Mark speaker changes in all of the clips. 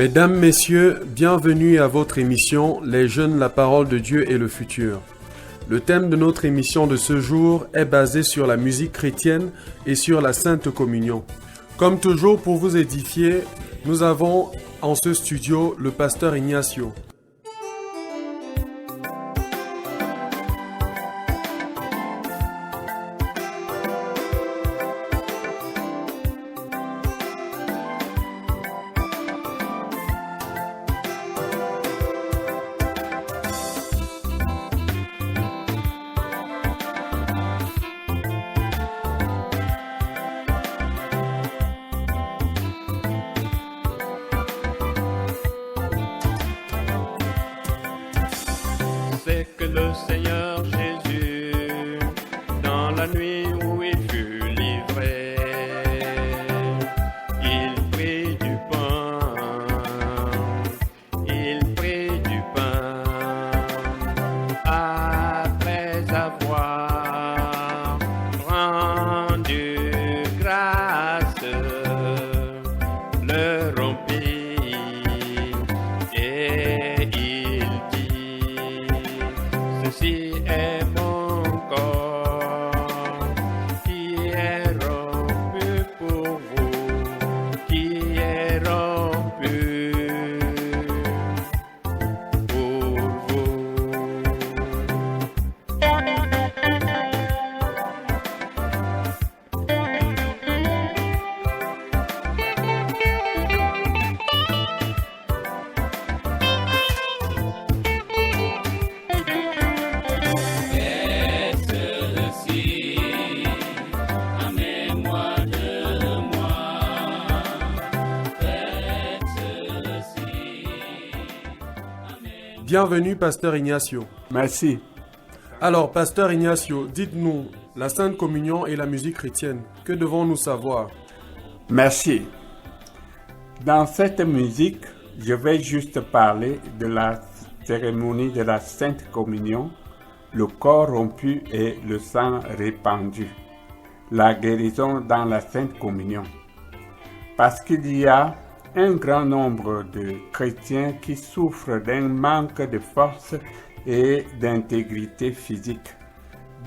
Speaker 1: Mesdames, Messieurs, bienvenue à votre émission Les Jeunes, la parole de Dieu et le futur. Le thème de notre émission de ce jour est basé sur la musique chrétienne et sur la Sainte Communion. Comme toujours, pour vous édifier, nous avons en ce studio le pasteur Ignacio.
Speaker 2: C'est que le Seigneur Jésus, dans la nuit où il fut livré, il prit du pain, après avoir rendu grâce, le rompit et il dit: ceci est mon corps qui est rompu pour vous, qui est rompu pour vous.
Speaker 1: Bienvenue, pasteur Ignacio.
Speaker 3: Merci.
Speaker 1: Alors, pasteur Ignacio, dites-nous, la Sainte Communion et la musique chrétienne, que devons-nous savoir?
Speaker 3: Merci. Dans cette musique, je vais juste parler de la cérémonie de la Sainte Communion, le corps rompu et le sang répandu, la guérison dans la Sainte Communion. Parce qu'il y a un grand nombre de chrétiens qui souffrent d'un manque de force et d'intégrité physique.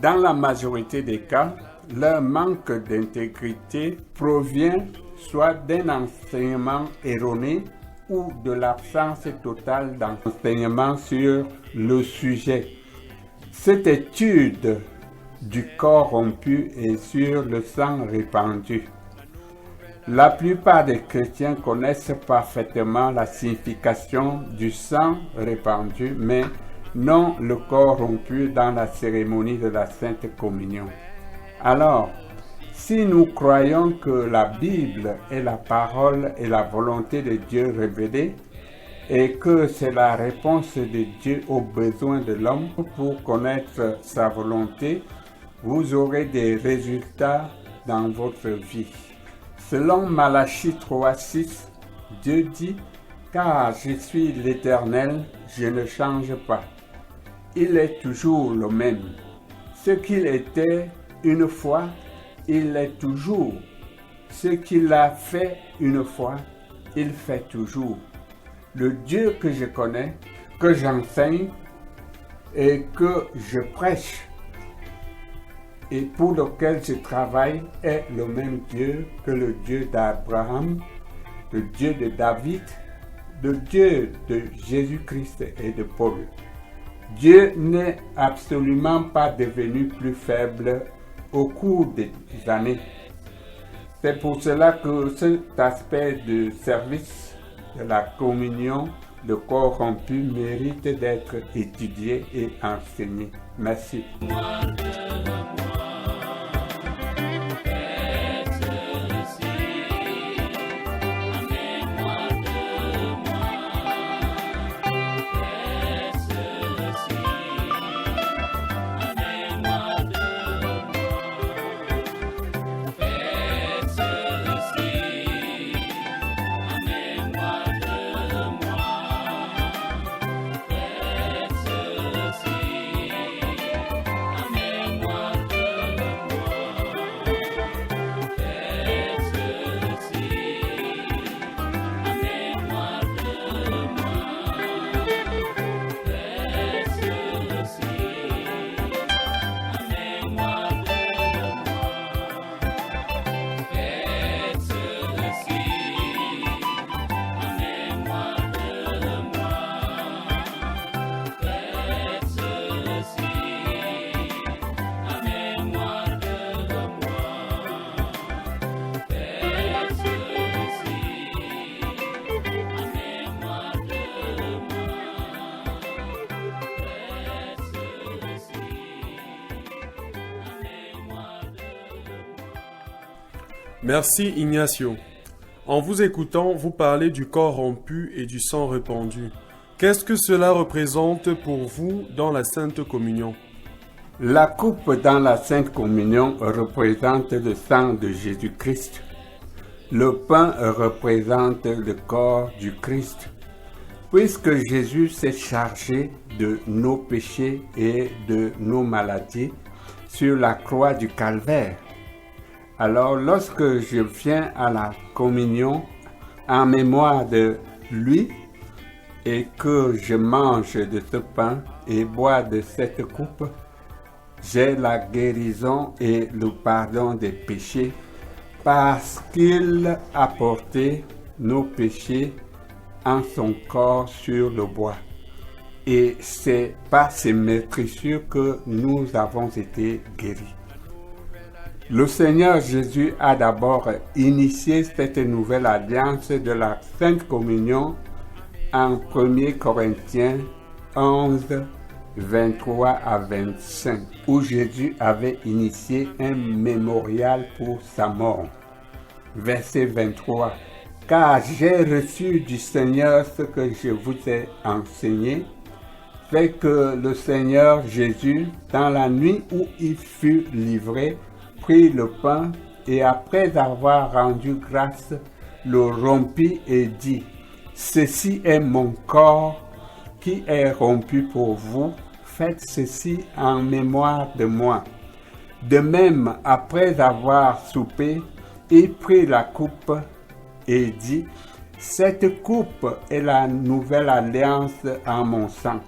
Speaker 3: Dans la majorité des cas, leur manque d'intégrité provient soit d'un enseignement erroné ou de l'absence totale d'enseignement sur le sujet. Cette étude du corps rompu et sur le sang répandu. La plupart des chrétiens connaissent parfaitement la signification du sang répandu, mais non le corps rompu dans la cérémonie de la Sainte Communion. Alors, si nous croyons que la Bible est la parole et la volonté de Dieu révélée, et que c'est la réponse de Dieu aux besoins de l'homme pour connaître sa volonté, vous aurez des résultats dans votre vie. Selon Malachie 3:6, Dieu dit: car je suis l'Éternel, je ne change pas. Il est toujours le même. Ce qu'il était une fois, il est toujours. Ce qu'il a fait une fois, il fait toujours. Le Dieu que je connais, que j'enseigne et que je prêche, et pour lequel je travaille, est le même Dieu que le Dieu d'Abraham, le Dieu de David, le Dieu de Jésus-Christ et de Paul. Dieu n'est absolument pas devenu plus faible au cours des années. C'est pour cela que cet aspect de service de la communion, le corps rompu, mérite d'être étudié et enseigné. Merci.
Speaker 1: Merci Ignacio. En vous écoutant, vous parlez du corps rompu et du sang répandu. Qu'est-ce que cela représente pour vous dans la Sainte Communion?
Speaker 3: La coupe dans la Sainte Communion représente le sang de Jésus-Christ. Le pain représente le corps du Christ. Puisque Jésus s'est chargé de nos péchés et de nos maladies sur la croix du Calvaire, alors lorsque je viens à la communion en mémoire de lui et que je mange de ce pain et bois de cette coupe, j'ai la guérison et le pardon des péchés parce qu'il a porté nos péchés en son corps sur le bois. Et c'est par ces meurtrissures que nous avons été guéris. Le Seigneur Jésus a d'abord initié cette nouvelle alliance de la Sainte Communion en 1 Corinthiens 11, 23 à 25, où Jésus avait initié un mémorial pour sa mort. Verset 23. Car j'ai reçu du Seigneur ce que je vous ai enseigné, c'est que le Seigneur Jésus, dans la nuit où il fut livré, prit le pain et après avoir rendu grâce, le rompit et dit, « Ceci est mon corps qui est rompu pour vous, faites ceci en mémoire de moi. » De même, après avoir soupé, il prit la coupe et dit, « Cette coupe est la nouvelle alliance en mon sang.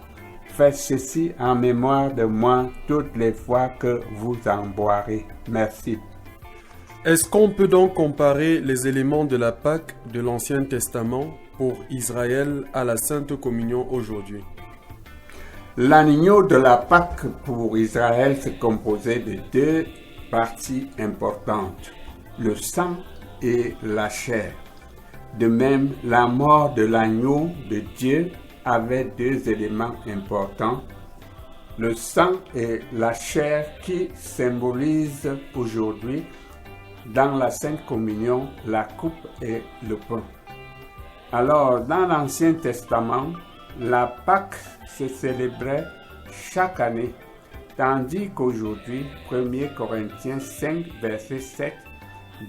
Speaker 3: Faites ceci en mémoire de moi toutes les fois que vous en boirez. » Merci.
Speaker 1: Est-ce qu'on peut donc comparer les éléments de la Pâque de l'Ancien Testament pour Israël à la Sainte Communion aujourd'hui?
Speaker 3: L'agneau de la Pâque pour Israël se composait de deux parties importantes, le sang et la chair. De même, la mort de l'agneau de Dieu avait deux éléments importants, le sang et la chair qui symbolisent aujourd'hui dans la Sainte Communion la coupe et le pain. Alors, dans l'Ancien Testament, la Pâque se célébrait chaque année, tandis qu'aujourd'hui, 1 Corinthiens 5, verset 7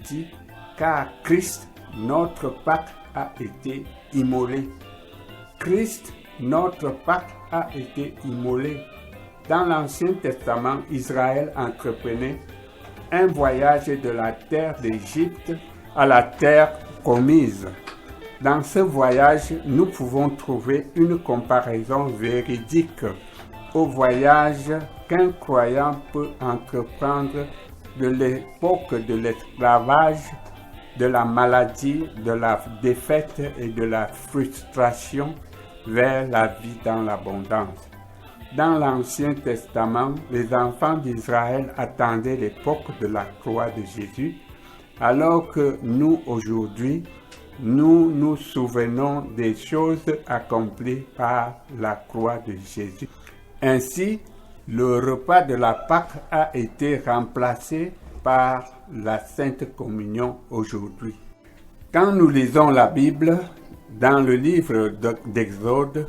Speaker 3: dit « Car Christ, notre Pâque, a été immolé. » Christ, notre Pâque, a été immolé. Dans l'Ancien Testament, Israël entreprenait un voyage de la terre d'Égypte à la terre promise. Dans ce voyage, nous pouvons trouver une comparaison véridique au voyage qu'un croyant peut entreprendre de l'époque de l'esclavage, de la maladie, de la défaite et de la frustration vers la vie dans l'abondance. Dans l'Ancien Testament, les enfants d'Israël attendaient l'époque de la croix de Jésus, alors que nous, aujourd'hui, nous nous souvenons des choses accomplies par la croix de Jésus. Ainsi, le repas de la Pâque a été remplacé par la Sainte Communion aujourd'hui. Quand nous lisons la Bible, dans le livre d'Exode,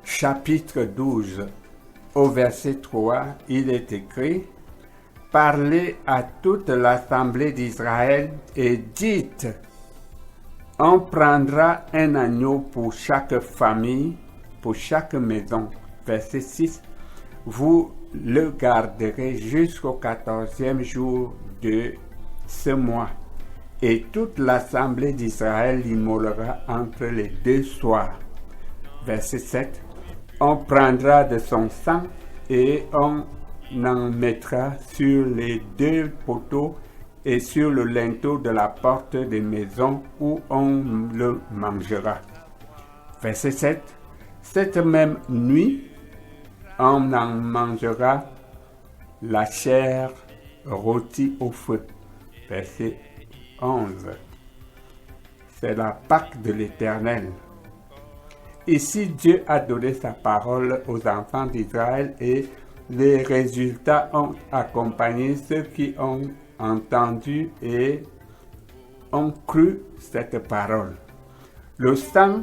Speaker 3: chapitre 12, au verset 3, il est écrit « Parlez à toute l'assemblée d'Israël et dites, on prendra un agneau pour chaque famille, pour chaque maison. » Verset 6, « Vous le garderez jusqu'au 14e jour de ce mois. Et toute l'assemblée d'Israël l'immolera entre les deux soirs. » Verset 7. On prendra de son sang et on en mettra sur les deux poteaux et sur le linteau de la porte des maisons où on le mangera. Verset 7. Cette même nuit, on en mangera la chair rôtie au feu. Verset 11. C'est la Pâque de l'Éternel. Ici, Dieu a donné sa parole aux enfants d'Israël et les résultats ont accompagné ceux qui ont entendu et ont cru cette parole. Le sang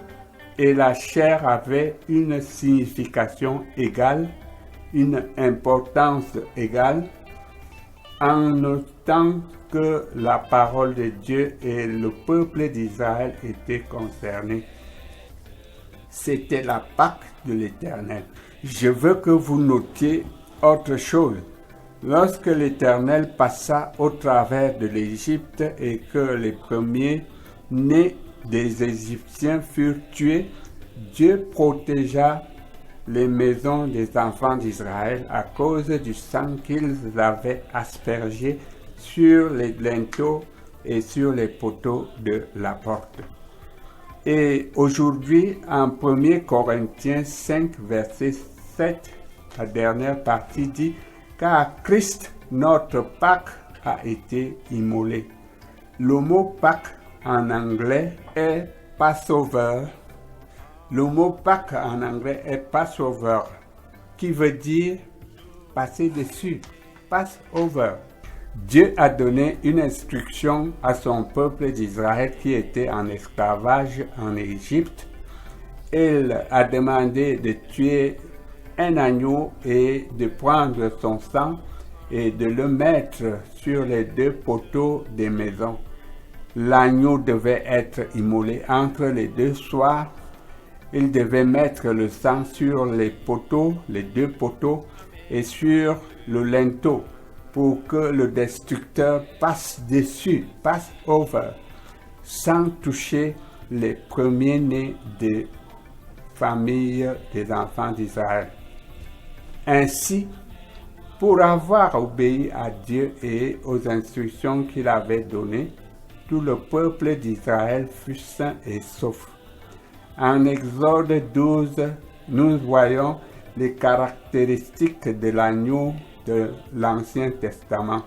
Speaker 3: et la chair avaient une signification égale, une importance égale, en autant que la parole de Dieu et le peuple d'Israël étaient concernés. C'était la Pâque de l'Éternel. Je veux que vous notiez autre chose. Lorsque l'Éternel passa au travers de l'Égypte et que les premiers-nés des Égyptiens furent tués, Dieu protégea les maisons des enfants d'Israël à cause du sang qu'ils avaient aspergé sur les linteaux et sur les poteaux de la porte. Et aujourd'hui, en 1 Corinthiens 5, verset 7, la dernière partie dit « Car Christ, notre Pâque, a été immolé ». Le mot Pâque en anglais est Passover. Le mot Pâque en anglais est Passover, qui veut dire passer dessus, Passover. Dieu a donné une instruction à son peuple d'Israël qui était en esclavage en Égypte. Il a demandé de tuer un agneau et de prendre son sang et de le mettre sur les deux poteaux des maisons. L'agneau devait être immolé entre les deux soirs. Il devait mettre le sang sur les poteaux, les deux poteaux, et sur le linteau pour que le destructeur passe dessus, passe over, sans toucher les premiers-nés des familles des enfants d'Israël. Ainsi, pour avoir obéi à Dieu et aux instructions qu'il avait données, tout le peuple d'Israël fut sain et sauf. En Exode 12, nous voyons les caractéristiques de l'agneau de l'Ancien Testament.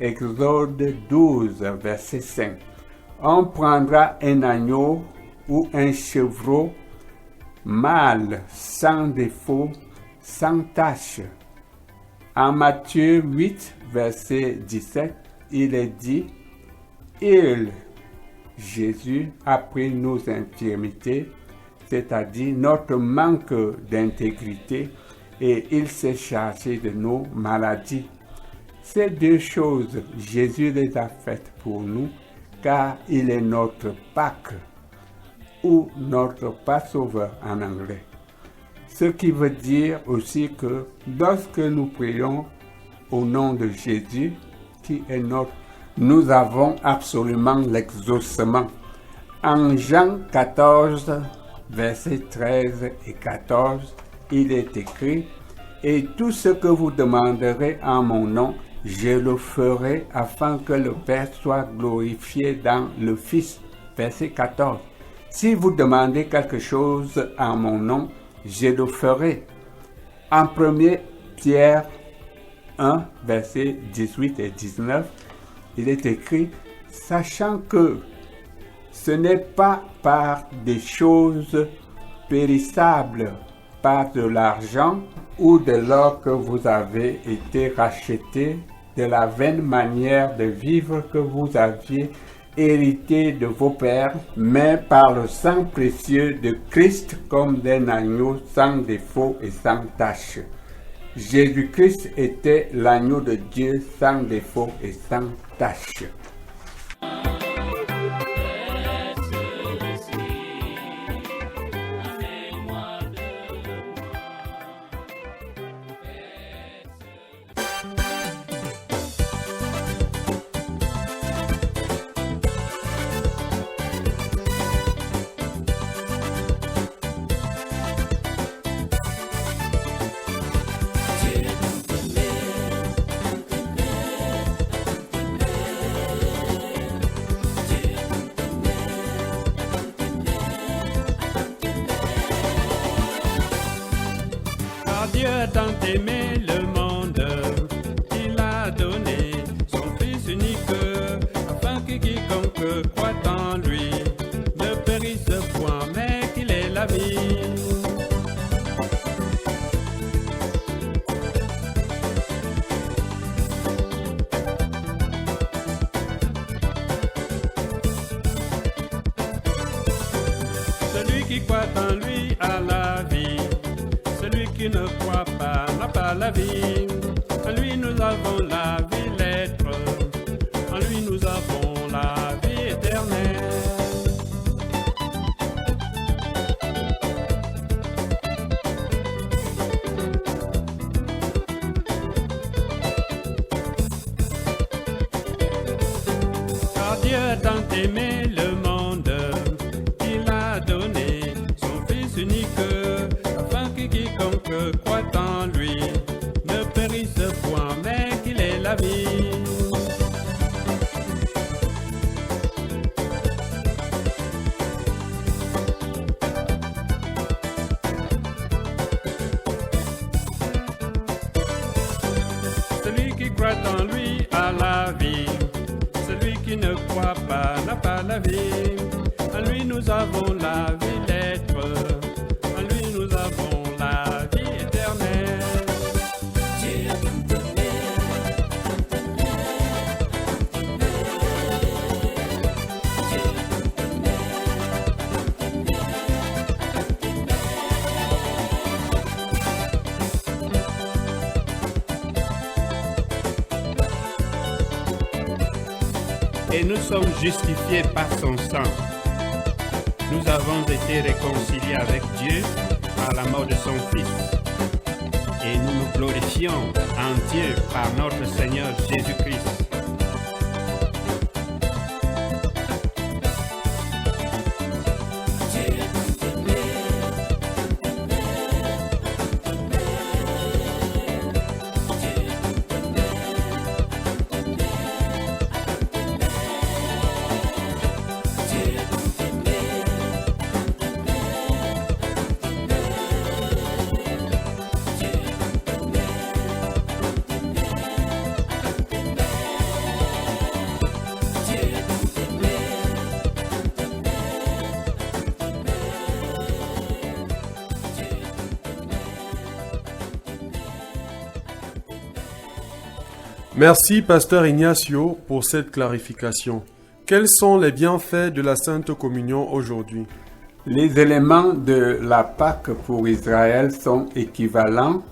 Speaker 3: Exode 12, verset 5. On prendra un agneau ou un chevreau mâle, sans défaut, sans tache. En Matthieu 8, verset 17, il est dit « Jésus a pris nos infirmités, c'est-à-dire notre manque d'intégrité, et il s'est chargé de nos maladies. » Ces deux choses, Jésus les a faites pour nous, car il est notre Pâque, ou notre Passover en anglais. Ce qui veut dire aussi que lorsque nous prions au nom de Jésus, qui est notre, nous avons absolument l'exaucement. En Jean 14, versets 13 et 14, il est écrit « Et tout ce que vous demanderez en mon nom, je le ferai afin que le Père soit glorifié dans le Fils. » Verset 14. Si vous demandez quelque chose en mon nom, je le ferai. En 1 Pierre 1, versets 18 et 19, il est écrit « Sachant que ce n'est pas par des choses périssables, par de l'argent ou de l'or que vous avez été rachetés de la vaine manière de vivre que vous aviez hérité de vos pères, mais par le sang précieux de Christ comme d'un agneau sans défaut et sans tache. » Jésus-Christ était l'agneau de Dieu sans défaut et sans tache.
Speaker 2: qui ne croit pas n'a pas la vie. En lui nous avons la vie, l'être. En lui nous avons la vie éternelle. Car Dieu a tant aimé le monde qu'il a donné son Fils unique, afin que quiconque croit en lui ne périsse point, mais qu'il ait la vie. Celui qui croit en lui a la vie. Celui qui ne croit pas n'a pas la vie. En lui nous avons la vie, l'être. En lui nous avons la vie éternelle. Et nous sommes justifiés par son sang. Nous avons été réconciliés avec Dieu par la mort de son Fils. Et nous nous glorifions en Dieu par notre Seigneur Jésus-Christ.
Speaker 1: Merci, Pasteur Ignacio, pour cette clarification. Quels sont les bienfaits de la Sainte Communion aujourd'hui?
Speaker 3: Les éléments de la Pâque pour Israël sont équivalents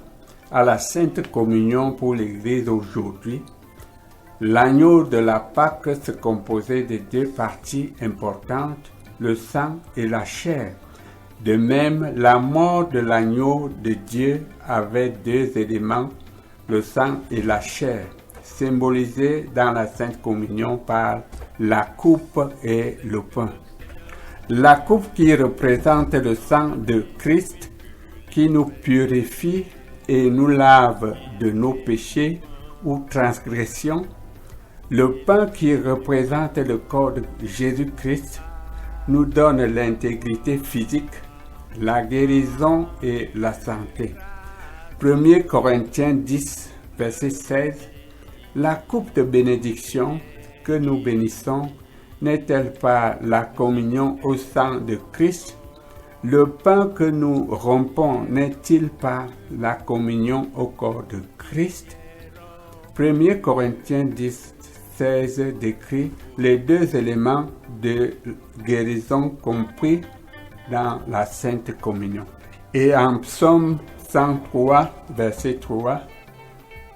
Speaker 3: à la Sainte Communion pour l'Église aujourd'hui. L'agneau de la Pâque se composait de deux parties importantes, le sang et la chair. De même, la mort de l'agneau de Dieu avait deux éléments, le sang et la chair, symbolisés dans la Sainte Communion par la coupe et le pain. La coupe qui représente le sang de Christ qui nous purifie et nous lave de nos péchés ou transgressions. Le pain qui représente le corps de Jésus-Christ nous donne l'intégrité physique, la guérison et la santé. 1 Corinthiens 10, verset 16. La coupe de bénédiction que nous bénissons n'est-elle pas la communion au sang de Christ? Le pain que nous rompons n'est-il pas la communion au corps de Christ? 1 Corinthiens 10, 16 décrit les deux éléments de guérison compris dans la Sainte Communion. Et en Psaume 103, verset 3,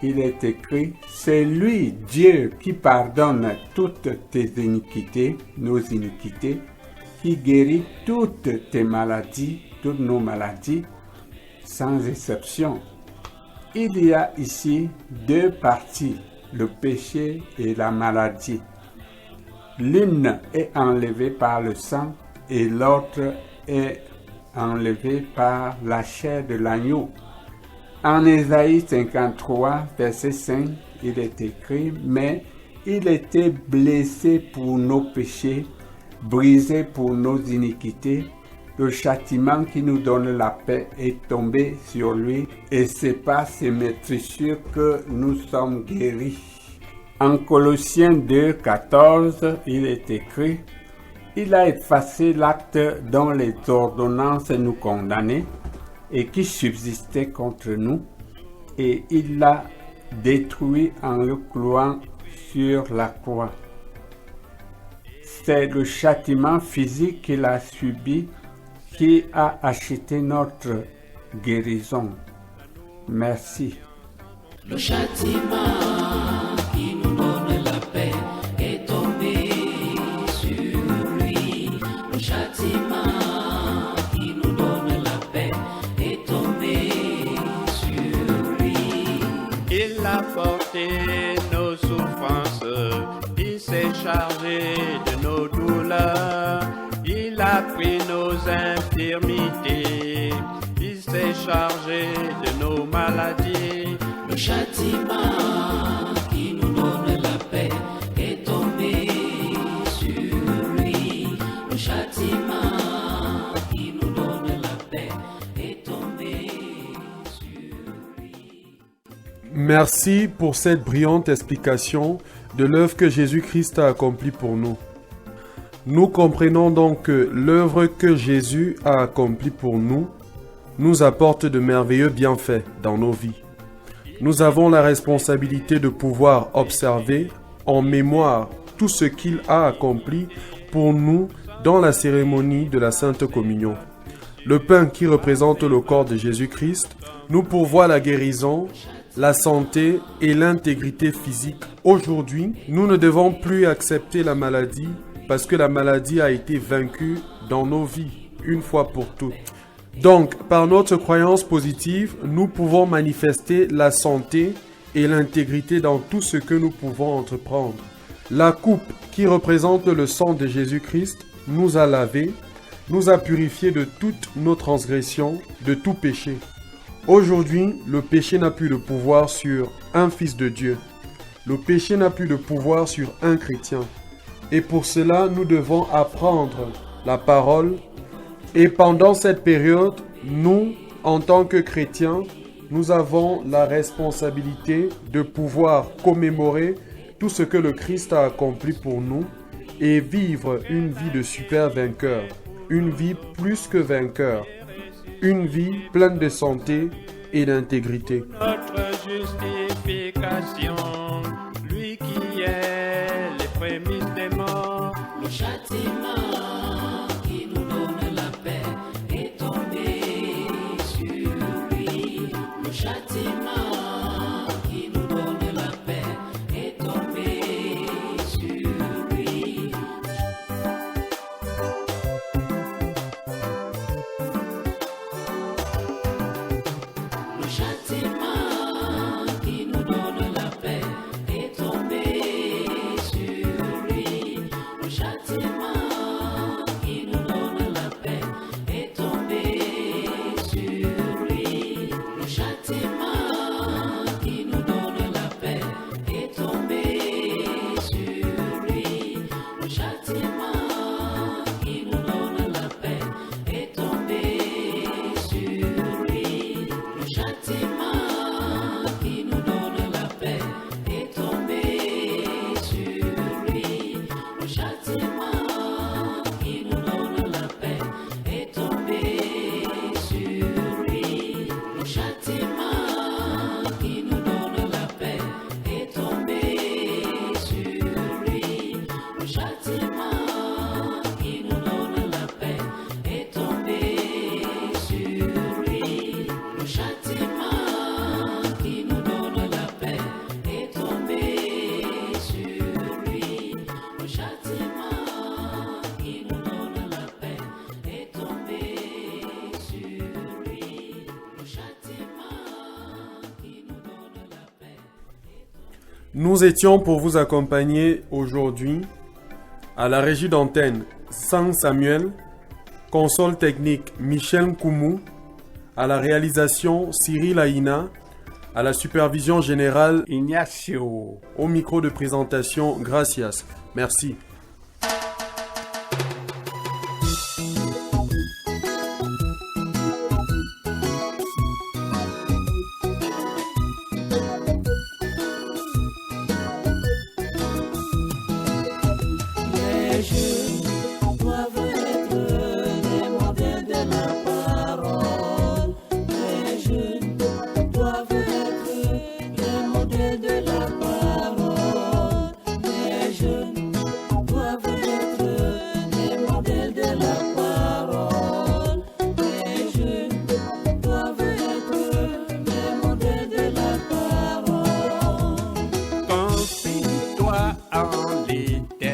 Speaker 3: il est écrit « C'est lui, Dieu, qui pardonne toutes tes iniquités, nos iniquités, qui guérit toutes tes maladies, toutes nos maladies, sans exception. » Il y a ici deux parties, le péché et la maladie. L'une est enlevée par le sang et l'autre est enlevée par la chair de l'agneau. En Ésaïe 53, verset 5, il est écrit « Mais il était blessé pour nos péchés, brisé pour nos iniquités. Le châtiment qui nous donne la paix est tombé sur lui, et c'est par ses meurtrissures que nous sommes guéris. » En Colossiens 2, 14, il est écrit « Il a effacé l'acte dont les ordonnances nous condamnaient, et qui subsistait contre nous, et il l'a détruit en le clouant sur la croix. » C'est le châtiment physique qu'il a subi qui a acheté notre guérison. Merci.
Speaker 4: Le châtiment qui nous donne la paix est tombé sur lui. Le châtiment qui nous donne la paix est tombé sur lui.
Speaker 2: Il a porté nos souffrances, il s'est chargé de nos douleurs, il a pris nos infirmités, il s'est chargé de nos maladies.
Speaker 4: Le châtiment qui nous donne la paix est tombé sur lui. Le châtiment qui nous donne la paix est tombé sur lui.
Speaker 1: Merci pour cette brillante explication de l'œuvre que Jésus-Christ a accomplie pour nous. Nous comprenons donc que l'œuvre que Jésus a accomplie pour nous nous apporte de merveilleux bienfaits dans nos vies. Nous avons la responsabilité de pouvoir observer en mémoire tout ce qu'il a accompli pour nous dans la cérémonie de la Sainte Communion. Le pain qui représente le corps de Jésus-Christ nous pourvoit la guérison, la santé et l'intégrité physique. Aujourd'hui, nous ne devons plus accepter la maladie parce que la maladie a été vaincue dans nos vies une fois pour toutes. Donc, par notre croyance positive, nous pouvons manifester la santé et l'intégrité dans tout ce que nous pouvons entreprendre. La coupe qui représente le sang de Jésus-Christ nous a lavés, nous a purifiés de toutes nos transgressions, de tout péché. Aujourd'hui, le péché n'a plus de pouvoir sur un fils de Dieu. Le péché n'a plus de pouvoir sur un chrétien. Et pour cela, nous devons apprendre la parole. Et pendant cette période, nous, en tant que chrétiens, nous avons la responsabilité de pouvoir commémorer tout ce que le Christ a accompli pour nous et vivre une vie de super vainqueur, une vie plus que vainqueur, une vie pleine de santé et d'intégrité.
Speaker 2: Notre justification, lui qui est les prémices des morts.
Speaker 4: Le châtiment qui nous donne la paix est tombé sur lui. Le châtiment qui nous donne la paix est tombé sur lui. Le châtiment qui nous donne la paix est tombé sur lui. Le châtiment qui nous donne la paix est tombé sur lui. Le châtiment qui nous donne la paix est tombé sur lui. Le châtiment qui nous donne la paix est tombé sur lui. Le châtiment qui nous donne la paix est tombé sur lui. Le châtiment qui nous donne la paix est tombé sur lui. Le châtiment qui nous donne la paix est tombé sur lui. Le châtiment qui nous donne la paix est tombé sur lui. Le châtiment qui nous donne la paix est tombé sur lui. Le châtiment qui nous donne la paix est tombé sur lui. Le châtiment qui nous donne la paix.
Speaker 1: Nous étions pour vous accompagner aujourd'hui à la régie d'antenne Saint Samuel, console technique Michel Koumou, à la réalisation Cyril Aïna, à la supervision générale
Speaker 3: Ignacio.
Speaker 1: au micro de présentation Gracias. Merci.
Speaker 4: Les jeunes doivent être des modèles de la parole. Les jeunes doivent être des modèles de la parole. Les jeunes doivent être des modèles de la parole. Les jeunes doivent être des modèles
Speaker 2: l'éternel.